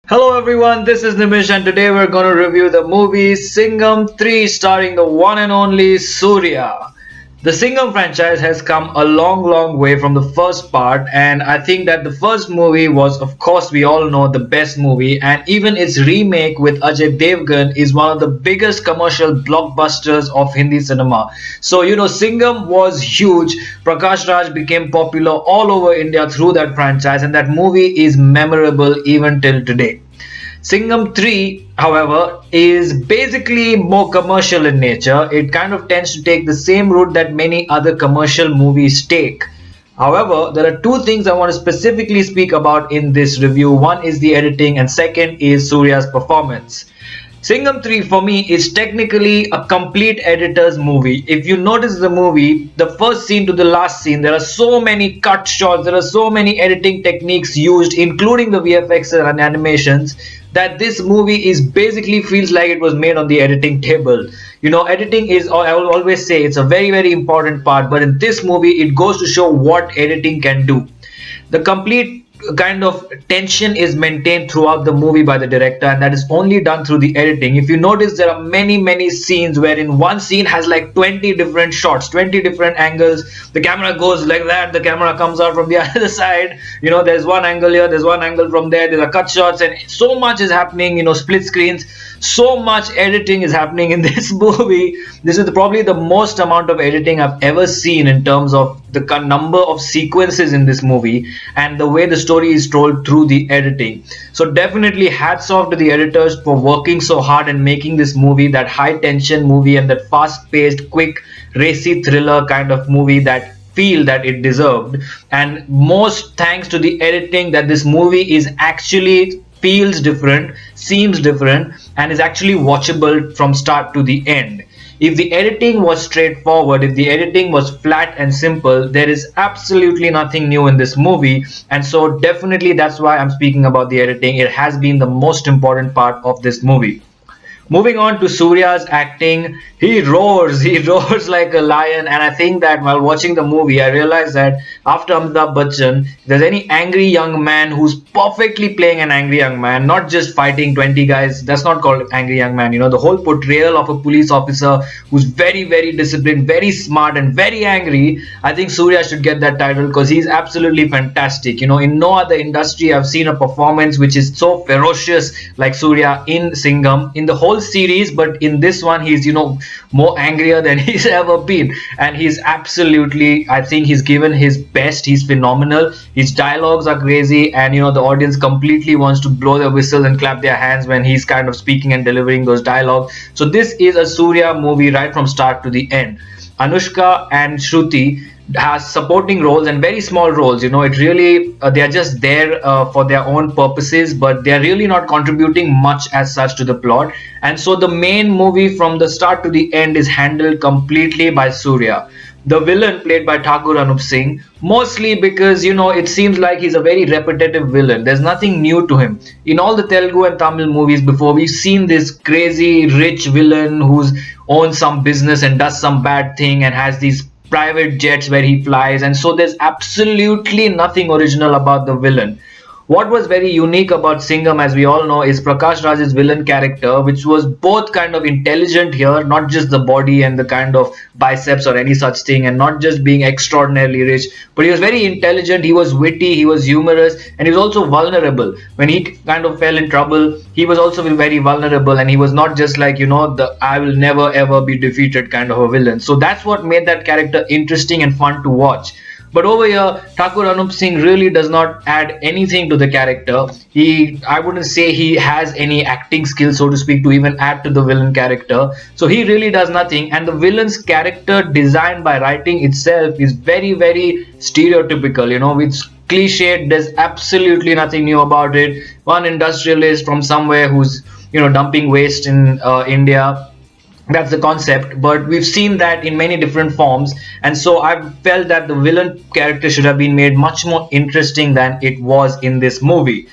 Hello everyone, this is Nimish and today we're going to review the movie Singham 3 starring the one and only Surya. The Singham franchise has come a long way from the first part, and I think that the first movie was, of course, we all know, the best movie, and even its remake with Ajay Devgan is one of the biggest commercial blockbusters of Hindi cinema. So, Singham was huge. Prakash Raj became popular all over India through that franchise, and that movie is memorable even till today. Singham 3, however, is basically more commercial in nature. It kind of tends to take the same route that many other commercial movies take. However, there are two things I want to specifically speak about in this review. One is the editing, and second is Surya's performance. Singham 3 for me is technically a complete editor's movie. If you notice the movie, the first scene to the last scene, there are so many cut shots, there are so many editing techniques used, including the VFX and animations, that this movie is basically feels like it was made on the editing table. Editing is, I will always say, it's a very important part, but in this movie, it goes to show what editing can do. The complete kind of tension is maintained throughout the movie by the director, and that is only done through the editing. If you notice, there are many scenes wherein one scene has like 20 different shots, 20 different angles. The camera goes like that, the camera comes out from the other side. There's one angle here, there's one angle from there are cut shots, and so much is happening. Split screens, so much editing is happening in this movie. This is probably the most amount of editing I've ever seen in terms of the number of sequences in this movie and the way the story is told through the editing. So definitely hats off to the editors for working so hard and making this movie that high tension movie and that fast paced, quick, racy thriller kind of movie that feel that it deserved. And most thanks to the editing that this movie is actually feels different, seems different, and is actually watchable from start to the end. If the editing was straightforward, if the editing was flat and simple, there is absolutely nothing new in this movie. And so definitely that's why I'm speaking about the editing. It has been the most important part of this movie. Moving on to Surya's acting, he roars, he roars like a lion. And I think that while watching the movie, I realized that after Amitabh Bachchan, if there's any angry young man who's perfectly playing an angry young man, not just fighting 20 guys, that's not called angry young man. The whole portrayal of a police officer who's very disciplined, very smart, and very angry. I think Surya should get that title because he's absolutely fantastic. In no other industry I've seen a performance which is so ferocious like Surya in Singham. In the whole series, but in this one he's more angrier than he's ever been, and he's absolutely, I think he's given his best. He's phenomenal. His dialogues are crazy, and the audience completely wants to blow their whistle and clap their hands when he's kind of speaking and delivering those dialogues. So this is a Surya movie right from start to the end. Anushka and Shruti has supporting roles and very small roles. It really they are just there for their own purposes, but they are really not contributing much as such to the plot. And so the main movie from the start to the end is handled completely by Surya. The villain played by Thakur Anup Singh, mostly because it seems like he's a very repetitive villain. There's nothing new to him. In all the Telugu and Tamil movies before, we've seen this crazy rich villain who's owns some business and does some bad thing and has these private jets where he flies, and so there's absolutely nothing original about the villain. What was very unique about Singham, as we all know, is Prakash Raj's villain character, which was both kind of intelligent here, not just the body and the kind of biceps or any such thing, and not just being extraordinarily rich, but he was very intelligent, he was witty, he was humorous, and he was also vulnerable. When he kind of fell in trouble, he was also very vulnerable, and he was not just like, the I will never ever be defeated kind of a villain. So that's what made that character interesting and fun to watch. But over here, Thakur Anup Singh really does not add anything to the character. I wouldn't say he has any acting skills, so to speak, to even add to the villain character. So he really does nothing. And the villain's character design by writing itself is very stereotypical. It's cliched. There's absolutely nothing new about it. One industrialist from somewhere who's, dumping waste in India. That's the concept, but we've seen that in many different forms, and so I felt that the villain character should have been made much more interesting than it was in this movie.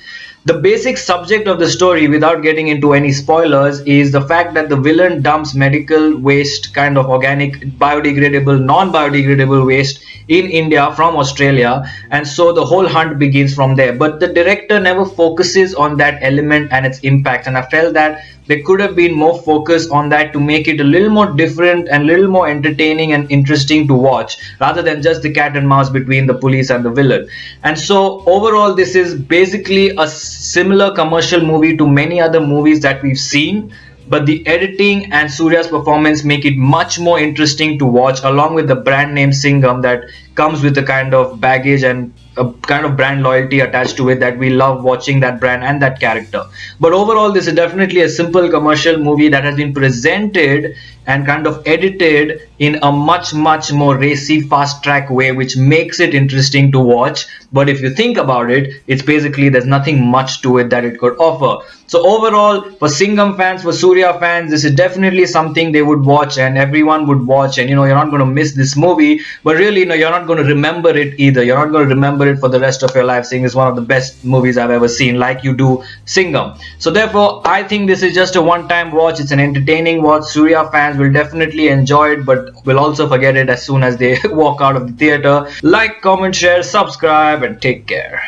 The basic subject of the story, without getting into any spoilers, is the fact that the villain dumps medical waste, kind of organic, biodegradable, non-biodegradable waste in India from Australia, and so the whole hunt begins from there. But the director never focuses on that element and its impact, and I felt that there could have been more focus on that to make it a little more different and a little more entertaining and interesting to watch, rather than just the cat and mouse between the police and the villain. And so overall, this is basically a similar commercial movie to many other movies that we've seen, but the editing and Surya's performance make it much more interesting to watch, along with the brand name Singham that comes with a kind of baggage and a kind of brand loyalty attached to it, that we love watching that brand and that character. But overall, this is definitely a simple commercial movie that has been presented and kind of edited in a much more racy, fast track way, which makes it interesting to watch. But if you think about it, it's basically, there's nothing much to it that it could offer. So overall, for Singham fans, for Surya fans, this is definitely something they would watch and everyone would watch, and you're not going to miss this movie. But really, you're not going to remember it either. You're not going to remember it for the rest of your life, saying it's one of the best movies I've ever seen, like you do Singham. So therefore, I think this is just a one-time watch. It's an entertaining watch. Surya fans will definitely enjoy it, but will also forget it as soon as they walk out of the theater. Like, comment, share, subscribe, and take care.